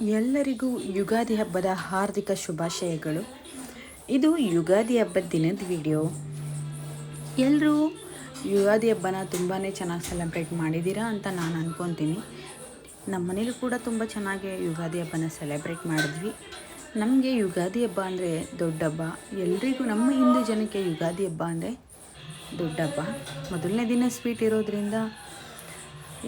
ಎಲ್ಲರಿಗೂ ಯುಗಾದಿ ಹಬ್ಬದ ಹಾರ್ದಿಕ ಶುಭಾಶಯಗಳು. ಇದು ಯುಗಾದಿ ಹಬ್ಬದ ದಿನದ ವಿಡಿಯೋ. ಎಲ್ಲರೂ ಯುಗಾದಿ ಹಬ್ಬನ ತುಂಬಾ ಚೆನ್ನಾಗಿ ಸೆಲೆಬ್ರೇಟ್ ಮಾಡಿದ್ದೀರಾ ಅಂತ ನಾನು ಅಂದ್ಕೊತೀನಿ. ನಮ್ಮ ಮನೇಲೂ ಕೂಡ ತುಂಬ ಚೆನ್ನಾಗಿ ಯುಗಾದಿ ಹಬ್ಬನ ಸೆಲೆಬ್ರೇಟ್ ಮಾಡಿದ್ವಿ. ನಮಗೆ ಯುಗಾದಿ ಹಬ್ಬ ಅಂದರೆ ದೊಡ್ಡ ಹಬ್ಬ. ಎಲ್ರಿಗೂ ನಮ್ಮ ಹಿಂದೂ ಜನಕ್ಕೆ ಯುಗಾದಿ ಹಬ್ಬ ಅಂದರೆ ದೊಡ್ಡ ಹಬ್ಬ. ಮೊದಲನೇ ದಿನ ಸ್ವೀಟ್ ಇರೋದ್ರಿಂದ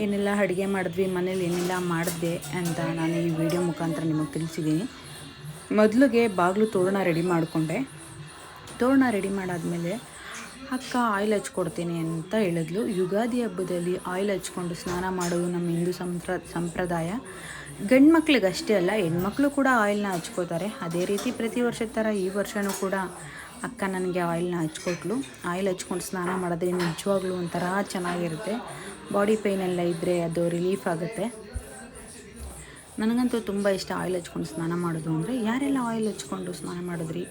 ಏನೆಲ್ಲ ಅಡುಗೆ ಮಾಡಿದ್ವಿ, ಮನೇಲಿ ಏನೆಲ್ಲ ಮಾಡಿದೆ ಅಂತ ನಾನು ಈ ವಿಡಿಯೋ ಮುಖಾಂತರ ನಿಮಗೆ ತಿಳಿಸಿದ್ದೀನಿ. ಮೊದಲಿಗೆ ಬಾಗಿಲು ತೋರಣ ರೆಡಿ ಮಾಡಿಕೊಂಡೆ. ತೋರಣ ರೆಡಿ ಮಾಡಾದಮೇಲೆ ಅಕ್ಕ ಆಯಿಲ್ ಹಚ್ಕೊಡ್ತೀನಿ ಅಂತ ಹೇಳಿದ್ಲು. ಯುಗಾದಿ ಹಬ್ಬದಲ್ಲಿ ಆಯಿಲ್ ಹಚ್ಕೊಂಡು ಸ್ನಾನ ಮಾಡೋದು ನಮ್ಮ ಹಿಂದೂ ಸಂಪ್ರದಾಯ. ಗಂಡು ಮಕ್ಳಿಗೆ ಅಷ್ಟೇ ಅಲ್ಲ, ಹೆಣ್ಮಕ್ಳು ಕೂಡ ಆಯಿಲ್ನ ಹಚ್ಕೋತಾರೆ. ಅದೇ ರೀತಿ ಪ್ರತಿ ವರ್ಷದ ಥರ ಈ ವರ್ಷವೂ ಕೂಡ ಅಕ್ಕ ನನಗೆ ಆಯಿಲ್ನ ಹಚ್ಕೊಟ್ಲು. ಆಯಿಲ್ ಹಚ್ಕೊಂಡು ಸ್ನಾನ ಮಾಡಿದ್ರೆ ನಿಜವಾಗ್ಲೂ ಒಂಥರ ಚೆನ್ನಾಗಿರುತ್ತೆ. ಬಾಡಿ ಪೇಯ್ನೆಲ್ಲ ಇದ್ದರೆ ಅದು ರಿಲೀಫ್ ಆಗುತ್ತೆ. ನನಗಂತೂ ತುಂಬ ಇಷ್ಟ ಆಯಿಲ್ ಹಚ್ಕೊಂಡು ಸ್ನಾನ ಮಾಡೋದು ಅಂದರೆ. ಯಾರೆಲ್ಲ ಆಯಿಲ್ ಹಚ್ಕೊಂಡು ಸ್ನಾನ ಮಾಡಿದ್ರಿ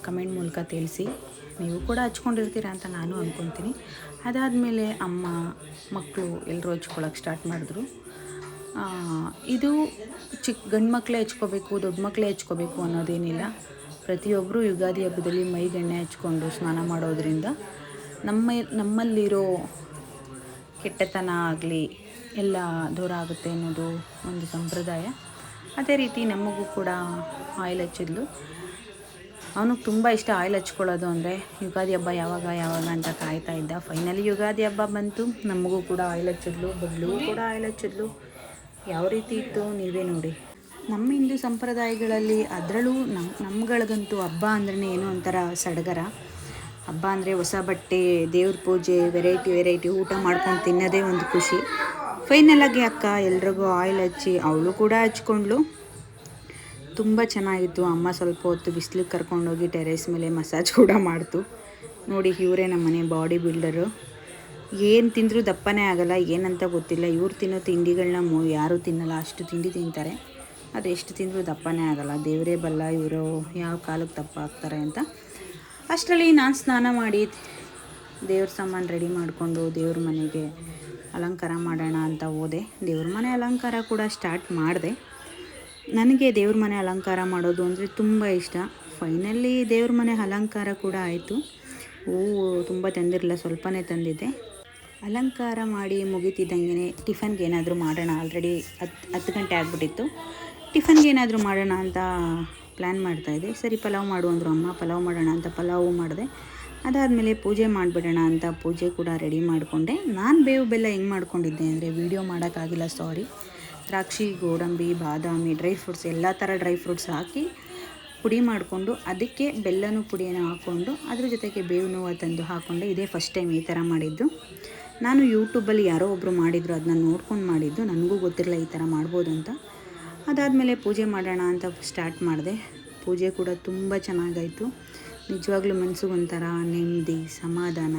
ಕಮೆಂಟ್ ಮೂಲಕ ತಿಳಿಸಿ. ನೀವು ಕೂಡ ಹಚ್ಕೊಂಡಿರ್ತೀರ ಅಂತ ನಾನು ಅಂದ್ಕೊತೀನಿ. ಅದಾದಮೇಲೆ ಅಮ್ಮ ಮಕ್ಕಳು ಎಲ್ಲರೂ ಹಚ್ಕೊಳ್ಳೋಕೆ ಸ್ಟಾರ್ಟ್ ಮಾಡಿದ್ರು. ಇದು ಗಂಡು ಮಕ್ಕಳೇ ಹಚ್ಕೋಬೇಕು, ದೊಡ್ಡ ಮಕ್ಕಳೇ ಹಚ್ಕೋಬೇಕು ಅನ್ನೋದೇನಿಲ್ಲ. ಪ್ರತಿಯೊಬ್ಬರು ಯುಗಾದಿ ಹಬ್ಬದಲ್ಲಿ ಮೈಗೆಣ್ಣೆ ಹಚ್ಕೊಂಡು ಸ್ನಾನ ಮಾಡೋದ್ರಿಂದ ನಮ್ಮಲ್ಲಿರೋ ಕೆಟ್ಟತನ ಆಗಲಿ ಎಲ್ಲ ದೂರ ಆಗುತ್ತೆ ಅನ್ನೋದು ಒಂದು ಸಂಪ್ರದಾಯ. ಅದೇ ರೀತಿ ನಮಗೂ ಕೂಡ ಆಯಿಲ್ ಹಚ್ಚಿದ್ಲು. ಅವನಿಗೆ ತುಂಬ ಇಷ್ಟ ಆಯಿಲ್ ಹಚ್ಕೊಳ್ಳೋದು ಅಂದರೆ. ಯುಗಾದಿ ಹಬ್ಬ ಯಾವಾಗ ಅಂತ ಕಾಯ್ತಾ ಇದ್ದ. ಫೈನಲಿ ಯುಗಾದಿ ಹಬ್ಬ ಬಂತು. ನಮಗೂ ಕೂಡ ಆಯಿಲ್ ಹಚ್ಚಿದ್ಲು, ಬಬ್ಲೂ ಕೂಡ ಆಯಿಲ್ ಹಚ್ಚಿದ್ಲು. ಯಾವ ರೀತಿ ಇತ್ತು ನೀವೇ ನೋಡಿ. ನಮ್ಮ ಹಿಂದೂ ಸಂಪ್ರದಾಯಗಳಲ್ಲಿ ಅದರಲ್ಲೂ ನಮ್ಗಳಿಗಂತೂ ಹಬ್ಬ ಅಂದ್ರೇ ಏನೋ ಒಂಥರ ಸಡಗರ. ಹಬ್ಬ ಅಂದರೆ ಹೊಸ ಬಟ್ಟೆ, ದೇವ್ರ ಪೂಜೆ, ವೆರೈಟಿ ಊಟ ಮಾಡ್ಕೊಂಡು ತಿನ್ನೋದೇ ಒಂದು ಖುಷಿ. ಫೈನಲಾಗಿ ಅಕ್ಕ ಎಲ್ರಿಗೂ ಆಯಿಲ್ ಹಚ್ಚಿ ಅವಳು ಕೂಡ ಹಚ್ಕೊಂಡ್ಳು. ತುಂಬ ಚೆನ್ನಾಗಿತ್ತು. ಅಮ್ಮ ಸ್ವಲ್ಪ ಹೊತ್ತು ಬಿಸಿಲಿಗೆ ಕರ್ಕೊಂಡೋಗಿ ಟೆರೇಸ್ ಮೇಲೆ ಮಸಾಜ್ ಕೂಡ ಮಾಡ್ತು. ನೋಡಿ, ಇವರೇ ನಮ್ಮ ಮನೆ ಬಾಡಿ ಬಿಲ್ಡರು. ಏನು ತಿಂದರೂ ದಪ್ಪನೇ ಆಗಲ್ಲ, ಏನಂತ ಗೊತ್ತಿಲ್ಲ. ಇವ್ರು ತಿನ್ನೋ ತಿಂಡಿಗಳನ್ನ ಯಾರೂ ತಿನ್ನಲ್ಲ, ಅಷ್ಟು ತಿಂಡಿ ತಿಂತಾರೆ. ಅದು ಎಷ್ಟು ತಿಂದರೂ ದಪ್ಪನೇ ಆಗಲ್ಲ. ದೇವರೇ ಬಲ್ಲ ಇವರು ಯಾವ ಕಾಲಕ್ಕೆ ದಪ್ಪ ಆಗ್ತಾರೆ ಅಂತ. ಅಷ್ಟರಲ್ಲಿ ನಾನು ಸ್ನಾನ ಮಾಡಿ ದೇವ್ರ ಸಾಮಾನು ರೆಡಿ ಮಾಡಿಕೊಂಡು ದೇವ್ರ ಮನೆಗೆ ಅಲಂಕಾರ ಮಾಡೋಣ ಅಂತ ಹೋದೆ. ದೇವ್ರ ಮನೆ ಅಲಂಕಾರ ಕೂಡ ಸ್ಟಾರ್ಟ್ ಮಾಡಿದೆ. ನನಗೆ ದೇವ್ರ ಮನೆ ಅಲಂಕಾರ ಮಾಡೋದು ಅಂದರೆ ತುಂಬ ಇಷ್ಟ. ಫೈನಲಿ ದೇವ್ರ ಮನೆ ಅಲಂಕಾರ ಕೂಡ ಆಯಿತು. ಹೂವು ತುಂಬ ತಂದಿರಲಿಲ್ಲ, ಸ್ವಲ್ಪನೇ ತಂದಿದ್ದೆ. ಅಲಂಕಾರ ಮಾಡಿ ಮುಗಿತಿದ್ದಂಗೆ ಟಿಫನ್ಗೆ ಏನಾದರೂ ಮಾಡೋಣ. ಆಲ್ರೆಡಿ 10 ಗಂಟೆ ಆಗಿಬಿಟ್ಟಿತ್ತು. ಟಿಫನ್ಗೆ ಏನಾದರೂ ಮಾಡೋಣ ಅಂತ ಪ್ಲ್ಯಾನ್ ಮಾಡ್ತಾಯಿದ್ದೆ. ಸರಿ ಪಲಾವ್ ಮಾಡು ಅಂದರು ಅಮ್ಮ. ಪಲಾವ್ ಮಾಡೋಣ ಅಂತ ಪಲಾವು ಮಾಡಿದೆ. ಅದಾದಮೇಲೆ ಪೂಜೆ ಮಾಡಿಬಿಡೋಣ ಅಂತ ಪೂಜೆ ಕೂಡ ರೆಡಿ ಮಾಡಿಕೊಂಡೆ. ನಾನು ಬೇವು ಬೆಲ್ಲ ಹೆಂಗೆ ಮಾಡ್ಕೊಂಡಿದ್ದೆ ಅಂದರೆ ವಿಡಿಯೋ ಮಾಡೋಕ್ಕಾಗಿಲ್ಲ, ಸಾರಿ. ದ್ರಾಕ್ಷಿ, ಗೋಡಂಬಿ, ಬಾದಾಮಿ, ಡ್ರೈ ಫ್ರೂಟ್ಸ್ ಎಲ್ಲ ಥರ ಡ್ರೈ ಫ್ರೂಟ್ಸ್ ಹಾಕಿ ಪುಡಿ ಮಾಡಿಕೊಂಡು ಅದಕ್ಕೆ ಬೆಲ್ಲನೂ ಪುಡಿಯನ್ನು ಹಾಕ್ಕೊಂಡು ಅದ್ರ ಜೊತೆಗೆ ಬೇವು ತಂದು ಹಾಕ್ಕೊಂಡೆ. ಇದೇ ಫಸ್ಟ್ ಟೈಮ್ ಈ ಥರ ಮಾಡಿದ್ದು. ನಾನು ಯೂಟ್ಯೂಬಲ್ಲಿ ಯಾರೋ ಒಬ್ಬರು ಮಾಡಿದರು, ಅದನ್ನ ನೋಡ್ಕೊಂಡು ಮಾಡಿದ್ದು. ನನಗೂ ಗೊತ್ತಿರಲಿಲ್ಲ ಈ ಥರ ಮಾಡ್ಬೋದು ಅಂತ. ಅದಾದಮೇಲೆ ಪೂಜೆ ಮಾಡೋಣ ಅಂತ ಸ್ಟಾರ್ಟ್ ಮಾಡಿದೆ. ಪೂಜೆ ಕೂಡ ತುಂಬ ಚೆನ್ನಾಗಾಯಿತು. ನಿಜವಾಗ್ಲೂ ಮನಸ್ಸಿಗೆ ಒಂಥರ ನೆಮ್ಮದಿ, ಸಮಾಧಾನ.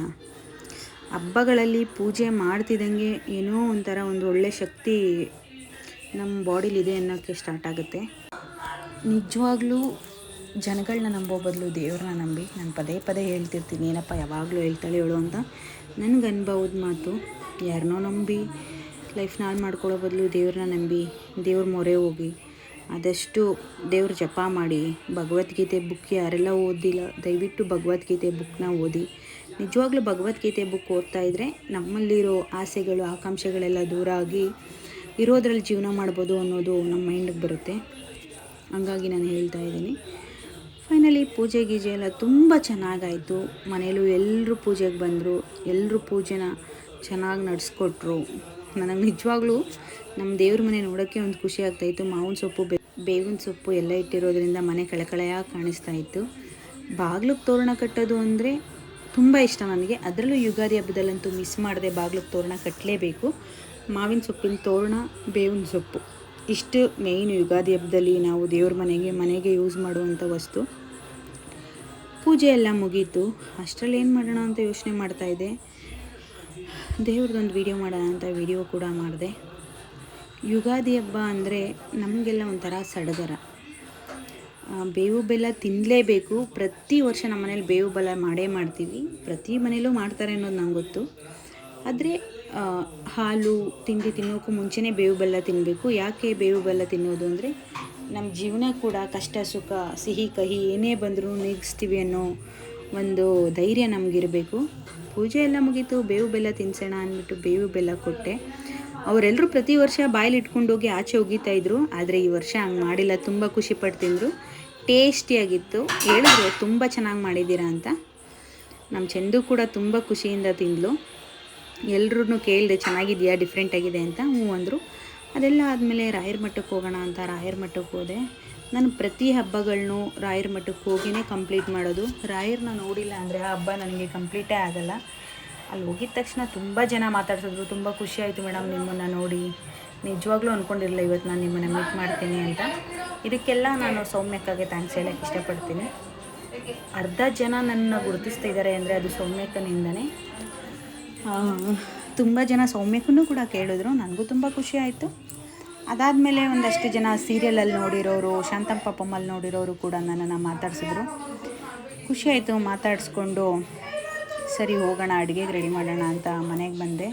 ಹಬ್ಬಗಳಲ್ಲಿ ಪೂಜೆ ಮಾಡ್ತಿದ್ದಂಗೆ ಏನೋ ಒಂಥರ ಒಂದು ಒಳ್ಳೆ ಶಕ್ತಿ ನಮ್ಮ ಬಾಡಿಲಿದೆ ಅನ್ನೋಕ್ಕೆ ಸ್ಟಾರ್ಟ್ ಆಗುತ್ತೆ. ನಿಜವಾಗ್ಲೂ ಜನಗಳನ್ನ ನಂಬೋ ಬದಲು ದೇವ್ರನ್ನ ನಂಬಿ. ನಾನು ಪದೇ ಹೇಳ್ತಿರ್ತೀನಿ, ಏನಪ್ಪ ಯಾವಾಗಲೂ ಹೇಳ್ತಾಳೆ ಹೇಳು ಅಂತ. ನನಗೆ ಅನುಭವದ ಮಾತು. ಯಾರನ್ನೋ ನಂಬಿ ಲೈಫ್ನ ಹಾಳು ಮಾಡ್ಕೊಳ್ಳೋ ಬದಲು ದೇವ್ರನ್ನ ನಂಬಿ ದೇವ್ರ ಮೊರೆ ಹೋಗಿ ಆದಷ್ಟು ದೇವ್ರ ಜಪ ಮಾಡಿ. ಭಗವದ್ಗೀತೆ ಬುಕ್ ಯಾರೆಲ್ಲ ಓದಿಲ್ಲ ದಯವಿಟ್ಟು ಭಗವದ್ಗೀತೆ ಬುಕ್ನ ಓದಿ. ನಿಜವಾಗ್ಲೂ ಭಗವದ್ಗೀತೆ ಬುಕ್ ಓದ್ತಾ ಇದ್ದರೆ ನಮ್ಮಲ್ಲಿರೋ ಆಸೆಗಳು, ಆಕಾಂಕ್ಷೆಗಳೆಲ್ಲ ದೂರ ಆಗಿ ಇರೋದ್ರಲ್ಲಿ ಜೀವನ ಮಾಡ್ಬೋದು ಅನ್ನೋದು ನಮ್ಮ ಮೈಂಡಿಗೆ ಬರುತ್ತೆ. ಹಂಗಾಗಿ ನಾನು ಹೇಳ್ತಾ ಇದ್ದೀನಿ. ಫೈನಲಿ ಪೂಜೆ ಗೀಜೆ ಎಲ್ಲ ತುಂಬ ಚೆನ್ನಾಗಾಯಿತು. ಮನೇಲೂ ಎಲ್ಲರೂ ಪೂಜೆಗೆ ಬಂದರು. ಎಲ್ಲರೂ ಪೂಜೆನ ಚೆನ್ನಾಗಿ ನಡೆಸ್ಕೊಟ್ರು. ನನಗೆ ನಿಜವಾಗ್ಲೂ ನಮ್ಮ ದೇವ್ರ ಮನೆ ನೋಡೋಕ್ಕೆ ಒಂದು ಖುಷಿ ಆಗ್ತಾಯಿತ್ತು. ಮಾವಿನ ಸೊಪ್ಪು, ಬೇವಿನ ಸೊಪ್ಪು ಎಲ್ಲ ಇಟ್ಟಿರೋದ್ರಿಂದ ಮನೆ ಕಳೆಕಳೆಯಾಗಿ ಕಾಣಿಸ್ತಾ ಇತ್ತು. ಬಾಗಿಲಿಗೆ ತೋರಣ ಕಟ್ಟೋದು ಅಂದರೆ ತುಂಬ ಇಷ್ಟ ನನಗೆ. ಅದರಲ್ಲೂ ಯುಗಾದಿ ಹಬ್ಬದಲ್ಲಂತೂ ಮಿಸ್ ಮಾಡದೆ ಬಾಗಿಲಿಗೆ ತೋರಣ ಕಟ್ಟಲೇಬೇಕು. ಮಾವಿನ ಸೊಪ್ಪಿನ ತೋರಣ, ಬೇವಿನ ಸೊಪ್ಪು ಇಷ್ಟು ಮೇಯ್ನು ಯುಗಾದಿ ಹಬ್ಬದಲ್ಲಿ ನಾವು ದೇವ್ರ ಮನೆಗೆ ಯೂಸ್ ಮಾಡುವಂಥ ವಸ್ತು. ಪೂಜೆ ಎಲ್ಲ ಮುಗೀತು. ಅಷ್ಟರಲ್ಲಿ ಏನು ಮಾಡೋಣ ಅಂತ ಯೋಚನೆ ಮಾಡ್ತಾಯಿದ್ದೆ. ದೇವ್ರದ್ದೊಂದು ವೀಡಿಯೋ ಮಾಡೋಣ ಅಂತ ವೀಡಿಯೋ ಕೂಡ ಮಾಡಿದೆ. ಯುಗಾದಿ ಹಬ್ಬ ಅಂದರೆ ನಮಗೆಲ್ಲ ಒಂಥರ ಸಡಗರ. ಬೇವು ಬೆಲ್ಲ ತಿನ್ನಲೇಬೇಕು. ಪ್ರತಿ ವರ್ಷ ನಮ್ಮ ಮನೇಲಿ ಬೇವು ಬೆಲ್ಲ ಮಾಡೇ ಮಾಡ್ತೀವಿ. ಪ್ರತಿ ಮನೇಲೂ ಮಾಡ್ತಾರೆ ಅನ್ನೋದು ನಂಗೆ ಗೊತ್ತು. ಆದರೆ ಹಾಲು ತಿಂಡಿ ತಿನ್ನೋಕ್ಕೂ ಮುಂಚೆನೇ ಬೇವು ಬೆಲ್ಲ ತಿನ್ನಬೇಕು. ಯಾಕೆ ಬೇವು ಬೆಲ್ಲ ತಿನ್ನೋದು ಅಂದರೆ ನಮ್ಮ ಜೀವನ ಕೂಡ ಕಷ್ಟ ಸುಖ ಸಿಹಿ ಕಹಿ ಏನೇ ಬಂದರೂ ನೀಗಿಸ್ತೀವಿ ಅನ್ನೋ ಒಂದು ಧೈರ್ಯ ನಮಗಿರಬೇಕು. ಪೂಜೆ ಎಲ್ಲ ಮುಗೀತು, ಬೇವು ಬೆಲ್ಲ ತಿನ್ಸೋಣ ಅಂದ್ಬಿಟ್ಟು ಬೇವು ಬೆಲ್ಲ ಕೊಟ್ಟೆ. ಅವರೆಲ್ಲರೂ ಪ್ರತಿ ವರ್ಷ ಬಾಯಲ್ಲಿ ಇಟ್ಕೊಂಡೋಗಿ ಆಚೆ ಒಗಿತಾಯಿದ್ರು, ಆದರೆ ಈ ವರ್ಷ ಹಂಗೆ ಮಾಡಿಲ್ಲ. ತುಂಬ ಖುಷಿ ಪಟ್ಟು ತಿಂದರು, ಟೇಸ್ಟಿಯಾಗಿತ್ತು. ಹೇಳಿದ್ರು ತುಂಬ ಚೆನ್ನಾಗಿ ಮಾಡಿದ್ದೀರಾ ಅಂತ. ನಮ್ಮ ಚಂದು ಕೂಡ ತುಂಬ ಖುಷಿಯಿಂದ ತಿಂದಳು. ಎಲ್ಲರೂ ಕೇಳಿದೆ ಚೆನ್ನಾಗಿದೆಯಾ, ಡಿಫ್ರೆಂಟ್ ಆಗಿದೆ ಅಂತ. ಹ್ಞೂ ಅಂದರು. ಅದೆಲ್ಲ ಆದಮೇಲೆ ರಾಯರ ಮಠಕ್ಕೆ ಹೋಗೋಣ ಅಂತ ರಾಯರ ಮಠಕ್ಕೆ ಹೋದೆ. ನಾನು ಪ್ರತಿ ಹಬ್ಬಗಳನ್ನೂ ರಾಯರ ಮಠಕ್ಕೆ ಹೋಗಿಯೇ ಕಂಪ್ಲೀಟ್ ಮಾಡೋದು. ರಾಯರನ್ನ ನೋಡಿಲ್ಲ ಅಂದರೆ ಆ ಹಬ್ಬ ನನಗೆ ಕಂಪ್ಲೀಟೇ ಆಗೋಲ್ಲ. ಅಲ್ಲಿ ಹೋಗಿದ ತಕ್ಷಣ ತುಂಬ ಜನ ಮಾತಾಡ್ಸಿದ್ರು. ತುಂಬ ಖುಷಿ ಆಯಿತು ಮೇಡಮ್ ನಿಮ್ಮನ್ನು ನೋಡಿ, ನಿಜವಾಗ್ಲೂ ಅಂದ್ಕೊಂಡಿರಲಿಲ್ಲ ಇವತ್ತು ನಾನು ನಿಮ್ಮನ್ನು ಮೀಟ್ ಮಾಡ್ತೀನಿ ಅಂತ. ಇದಕ್ಕೆಲ್ಲ ನಾನು ಸೌಮ್ಯಕ್ಕಾಗೆ ಥ್ಯಾಂಕ್ಸ್ ಹೇಳೋಕ್ಕೆ ಇಷ್ಟಪಡ್ತೀನಿ. ಅರ್ಧ ಜನ ನನ್ನ ಗುರುತಿಸ್ತಾ ಇದ್ದಾರೆ ಅಂದರೆ ಅದು ಸೌಮ್ಯಕ್ಕನಿಂದನೇ. ತುಂಬ ಜನ ಸೌಮ್ಯಕ್ಕೂ ಕೂಡ ಕೇಳಿದ್ರು, ನನಗೂ ತುಂಬ ಖುಷಿ ಆಯಿತು. ಅದಾದಮೇಲೆ ಒಂದಷ್ಟು ಜನ ಸೀರಿಯಲಲ್ಲಿ ನೋಡಿರೋರು, ಶಾಂತಂ ಪಾಪಮ್ಮಲ್ಲಿ ನೋಡಿರೋರು ಕೂಡ ನನ್ನನ್ನು ಮಾತಾಡಿಸಿದ್ರು. ಖುಷಿ ಆಯಿತು. ಮಾತಾಡಿಸ್ಕೊಂಡು ಸರಿ ಹೋಗೋಣ, ಅಡುಗೆಗೆ ರೆಡಿ ಮಾಡೋಣ ಅಂತ ಮನೆಗೆ ಬಂದೆ.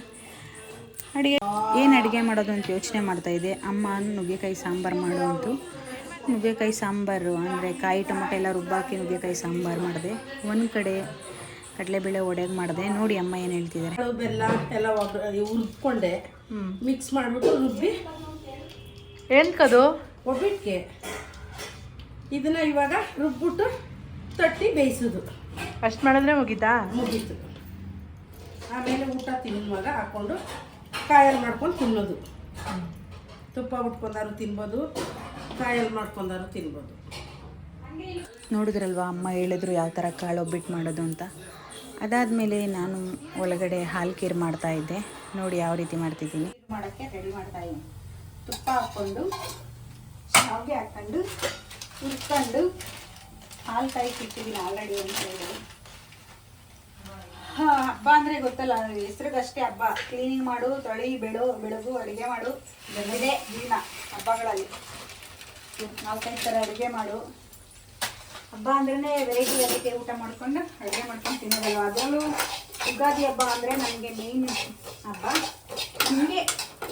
ಏನು ಅಡುಗೆ ಮಾಡೋದು ಅಂತ ಯೋಚನೆ ಮಾಡ್ತಾಯಿದ್ದೆ. ಅಮ್ಮ ನುಗ್ಗೆಕಾಯಿ ಸಾಂಬಾರು ಮಾಡು ಅಂತು. ನುಗ್ಗೆಕಾಯಿ ಸಾಂಬಾರು ಅಂದರೆ ಕಾಯಿ ಟೊಮಟೊ ಎಲ್ಲ ರುಬ್ಬಾಕಿ ನುಗ್ಗೆಕಾಯಿ ಸಾಂಬಾರು ಮಾಡಿದೆ. ಒಂದು ಕಡೆ ಕಡಲೆಬೇಳೆ ಒಡೆಗೆ ಮಾಡಿದೆ. ನೋಡಿ ಅಮ್ಮ ಏನು ಹೇಳ್ತಿದ್ದಾರೆ. ಬೆಲ್ಲ ಎಲ್ಲ ಹುರ್ಕೊಂಡೆ, ಮಿಕ್ಸ್ ಮಾಡಿಬಿಟ್ಟು ರುಬ್ಬಿ ಏನಕ್ಕದು ಒಬ್ಬಿಟ್ಟಿಗೆ ಇದನ್ನ ಇವಾಗ ರುಬ್ಬಿಟ್ಟು ತಟ್ಟಿ ಬೇಯಿಸೋದು. ಅಷ್ಟು ಮಾಡಿದ್ರೆ ಮುಗೀತು. ಆಮೇಲೆ ಊಟ ತಿನ್ನುವಾಗ ಹಾಕ್ಕೊಂಡು ಕಾಯಲ್ಲಿ ಮಾಡ್ಕೊಂಡು ತಿನ್ನೋದು. ತುಪ್ಪ ಬಿಟ್ಕೊಂಡಾರು ತಿನ್ಬೋದು, ಕಾಯಲ್ಲಿ ಮಾಡ್ಕೊಂಡಾರು ತಿನ್ಬೋದು. ನೋಡಿದ್ರಲ್ವ ಅಮ್ಮ ಹೇಳಿದ್ರು ಯಾವ ಥರ ಕಾಳು ಒಬ್ಬಿಟ್ಟು ಮಾಡೋದು ಅಂತ. ಅದಾದಮೇಲೆ ನಾನು ಒಳಗಡೆ ಹಾಲು ಖೀರ್ ಮಾಡ್ತಾಯಿದ್ದೆ. ನೋಡಿ ಯಾವ ರೀತಿ ಮಾಡ್ತಿದ್ದೀನಿ. ಮಾಡೋಕ್ಕೆ ರೆಡಿ ಮಾಡ್ತಾಯಿದ್ದೀನಿ. ತುಪ್ಪ ಹಾಕ್ಕೊಂಡು ಶಾವಿಗೆ ಹಾಕ್ಕೊಂಡು ಹುರ್ಕೊಂಡು ಹಾಲು ಕಾಯಿಸಿಟ್ಟಿದ್ದೀನಿ ಆಲ್ರೆಡಿ ಅಂತ ಹೇಳಿ. ಹಬ್ಬ ಅಂದರೆ ಗೊತ್ತಲ್ಲ, ಹೆಸ್ರಿಗಷ್ಟೇ ಹಬ್ಬ. ಕ್ಲೀನಿಂಗ್ ಮಾಡು, ತೊಳಿ, ಬೆಳಗು, ಅಡುಗೆ ಮಾಡು, ಇದೆ ಜೀವನ ಹಬ್ಬಗಳಲ್ಲಿ. 4-5 ಥರ ಅಡುಗೆ ಮಾಡು. ಹಬ್ಬ ಅಂದ್ರೇ ವೆರೈಟಿ ಅದಕ್ಕೆ ಊಟ ಮಾಡ್ಕೊಂಡು ಅಡುಗೆ ಮಾಡ್ಕೊಂಡು ತಿನ್ನೋದಲ್ವ. ಅದರಲ್ಲೂ ಯುಗಾದಿ ಹಬ್ಬ ಅಂದರೆ ನನಗೆ ಮೇಯ್ನ್ ಹಬ್ಬ. ನಮಗೆ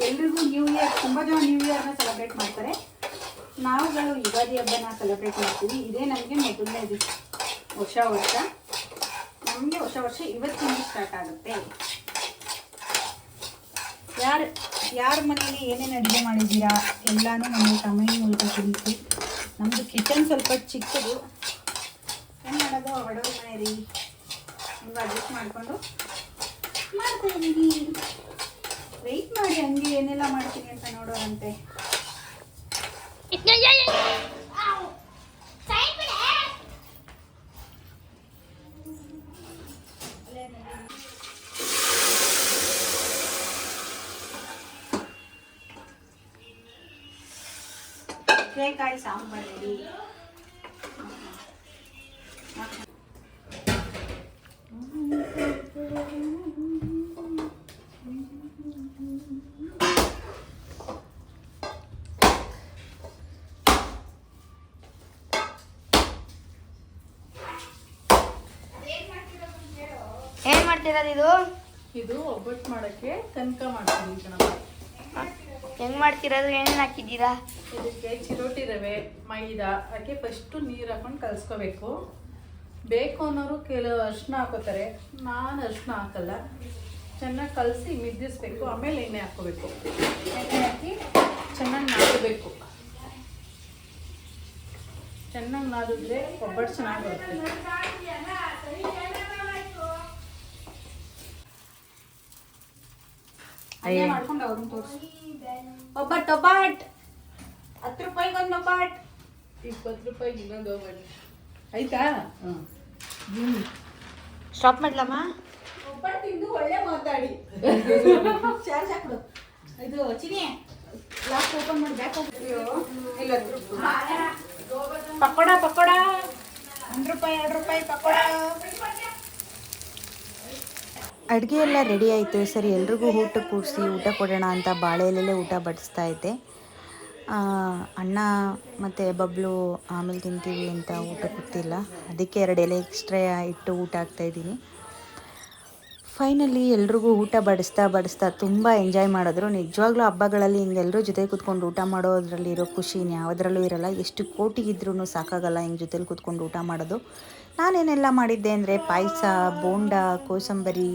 ಎಲ್ರಿಗೂ ನ್ಯೂ ಇಯರ್, ತುಂಬ ಜನ ನ್ಯೂ ಇಯರ್ನ ಸೆಲೆಬ್ರೇಟ್ ಮಾಡ್ತಾರೆ. ನಾವುಗಳು ಯುಗಾದಿ ಹಬ್ಬನ ಸೆಲೆಬ್ರೇಟ್ ಮಾಡ್ತೀವಿ. ಇದೇ ನಮಗೆ ಮೊದಲನೇದು ವರ್ಷ. ನಮಗೆ ಹೊಸ ಇವತ್ತಿಂದ ಸ್ಟಾರ್ಟ್ ಆಗುತ್ತೆ. ಯಾರ ಮನೇಲಿ ಏನೇನು ಅಡುಗೆ ಮಾಡಿದ್ದೀರಾ ಎಲ್ಲನೂ ನಮಗೆ ಕಮೆಂಟ್ ಮೂಲಕ ತಿಳಿಸಿ. ನಮ್ಮದು ಕಿಚನ್ ಸ್ವಲ್ಪ ಚಿಕ್ಕದು, ಏನು ಮಾಡೋದು, ಬಡವ್ರ ಮನೆ ರೀ, ಹಿಂಗೆ ಅಡ್ಜಸ್ಟ್ ಮಾಡಿಕೊಂಡು ಮಾಡ್ತಾಯಿದ್ದೀವಿ. ವೆಯ್ಟ್ ಮಾಡಿ, ಹಂಗೆ ಏನೆಲ್ಲ ಮಾಡ್ತೀನಿ ಅಂತ ನೋಡೋರಂತೆ. ನುಗ್ಗೆಕಾಯಿ ಸಾಂಬಾರು ರೆಡಿ. ಏನ್ ಮಾಡ್ತಿರೋದು? ಇದು ಒಬ್ಬಟ್ಟು ಮಾಡೋಕ್ಕೆ ಕನಕ ಮಾಡ್ತೀನಿ ಕಣಮ್ಮ. ಹೆಂಗ್ ಮಾಡ್ತಿರೋದು? ಏನೇನು ಹಾಕಿದ್ದೀರಾ? ಇದಕ್ಕೆ ಚಿರೋಟಿ ರವೆ, ಮೈದಾ ಹಾಕಿ ಫಸ್ಟು ನೀರು ಹಾಕೊಂಡು ಕಲಿಸ್ಕೋಬೇಕು. ಬೇಕು ಅನ್ನೋರು ಕೆಲವು ಅರಿಶಿನ ಹಾಕೋತಾರೆ, ನಾನು ಅರಿಶಿನ ಹಾಕಲ್ಲ. ಚೆನ್ನಾಗಿ ಕಲಸಿ ಮಿದ್ದಿಸ್ಬೇಕು. ಆಮೇಲೆ ಎಣ್ಣೆ ಹಾಕ್ಕೋಬೇಕು. ಎಣ್ಣೆ ಹಾಕಿ ಚೆನ್ನಾಗಿ ನಾದಬೇಕು. ಚೆನ್ನಾಗಿ ನಾದಿದ್ರೆ ಒಬ್ಬಟ್ಟು ಚೆನ್ನಾಗಿ ಬರುತ್ತೆ. ಮಾಡ್ಕೊಂಡು ಅವ್ರನ್ನ ತೋರಿಸಿ. ಒಬ್ಬಟ್ಟು 10 ರೂಪಾಯಿಗೆ ಒಂದು ಒಬ್ಬಟ್ಟು, 20 ರೂಪಾಯಿಗೆ ಇನ್ನೊಂದು ಒಬ್ಬಟ್ಟು ಆಯ್ತಾ? ಸ್ಟಾಪ್ ಮಾಡ್ಲಮ್ಮ. ಒಬ್ಬಟ್ಟು ತಿಂದು ಒಳ್ಳೆ ಮಾತಾಡಿ. ಚಾರ್ಜ್ ಹಾಕ್ಬಿಡು. ಇದು ಚಿನಿ ಲಾಸ್ಟ್ ಓಪನ್ ಮಾಡಿ ಬ್ಯಾಕ್ ಹೋಗ್ತೀವಿ. ಇಲ್ಲ ಪಕೋಡ 1 ರೂಪಾಯಿ 2 ರೂಪಾಯಿ ಪಕೋಡ. ಅಡುಗೆ ಎಲ್ಲ ರೆಡಿ ಆಯಿತು. ಸರಿ ಎಲ್ರಿಗೂ ಊಟ ಕೂಡಿಸಿ ಊಟ ಕೊಡೋಣ ಅಂತ ಬಾಳೆ ಎಲೆಯಲ್ಲೇ ಊಟ ಬಡಿಸ್ತಾ ಇದ್ದೆ. ಅಣ್ಣ ಮತ್ತು ಬಬ್ಲು ಆಮೇಲೆ ತಿಂತೀವಿ ಅಂತ ಊಟ ಕೊಟ್ಟಿಲ್ಲ, ಅದಕ್ಕೆ 2 ಎಲೆ ಎಕ್ಸ್ಟ್ರಾ ಇಟ್ಟು ಊಟ ಹಾಕ್ತಾಯಿದ್ದೀನಿ. ಫೈನಲಿ ಎಲ್ರಿಗೂ ಊಟ ಬಡಿಸ್ತಾ ತುಂಬ ಎಂಜಾಯ್ ಮಾಡಿದ್ರು. ನಿಜವಾಗ್ಲೂ ಹಬ್ಬಗಳಲ್ಲಿ ಹಿಂಗೆ ಎಲ್ಲರೂ ಜೊತೆ ಕೂತ್ಕೊಂಡು ಊಟ ಮಾಡೋದ್ರಲ್ಲಿ ಇರೋ ಖುಷಿ ಯಾವುದರಲ್ಲೂ ಇರೋಲ್ಲ. ಎಷ್ಟು ಕೋಟಿ ಇದ್ರೂ ಸಾಕಾಗಲ್ಲ ಹಿಂಗೆ ಜೊತೆಲಿ ಕೂತ್ಕೊಂಡು ಊಟ ಮಾಡೋದು. ನಾನೇನೆಲ್ಲ ಮಾಡಿದ್ದೆ ಅಂದರೆ ಪಾಯಸ, ಬೋಂಡ, ಕೋಸಂಬರಿ,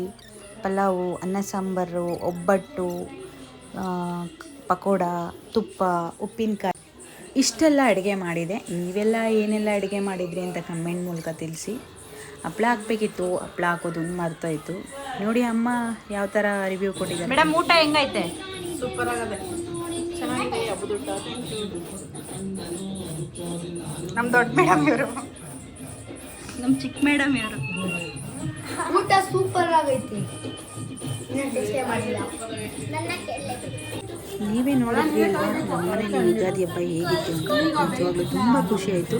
ಪಲಾವು, ಅನ್ನ ಸಾಂಬಾರು, ಒಬ್ಬಟ್ಟು, ಪಕೋಡ, ತುಪ್ಪ, ಉಪ್ಪಿನಕಾಯಿ ಇಷ್ಟೆಲ್ಲ ಅಡುಗೆ ಮಾಡಿದೆ. ನೀವೆಲ್ಲ ಏನೆಲ್ಲ ಅಡುಗೆ ಮಾಡಿದ್ರಿ ಅಂತ ಕಮೆಂಟ್ ಮೂಲಕ ತಿಳಿಸಿ. ಹಪ್ಳ ಹಾಕಬೇಕಿತ್ತು, ಹಪ್ಳ ಹಾಕೋದು ಮರ್ತೋಯ್ತು. ನೋಡಿ ಅಮ್ಮ ಯಾವ ಥರ ರಿವ್ಯೂ ಕೊಟ್ಟಿದ್ದಾರೆ. ಮೇಡಮ್ ಊಟ ಹೆಂಗೈತೆ? ಸೂಪರ್ ಆಗದೆ, ಚೆನ್ನಾಗಿದೆ ಹಬ್ಬದ ಊಟ. ನಮ್ಮ ದೊಡ್ಡ ಮೇಡಮ್ ಇವರು, ನಮ್ಮ ಚಿಕ್ಕ ಮೇಡಮ್ ಇವರು. ಊಟ ಸೂಪರ್ ಆಗೈತಿ. ನೀವೇ ನೋಡಿದ್ರಿ ಅಲ್ವಾ ನಮ್ಮನೇಲಿ ಯುಗಾದಿ ಹಬ್ಬ ಹೇಗಿತ್ತು ಅಂತ. ನಿಜವಾಗ್ಲೂ ತುಂಬ ಖುಷಿ ಆಯಿತು.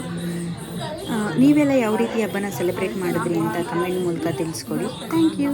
ನೀವೆಲ್ಲ ಯಾವ ರೀತಿ ಹಬ್ಬನ ಸೆಲೆಬ್ರೇಟ್ ಮಾಡಿದ್ರಿ ಅಂತ ಕಮೆಂಟ್ ಮೂಲಕ ತಿಳಿಸ್ಕೊಡಿ. Thank you.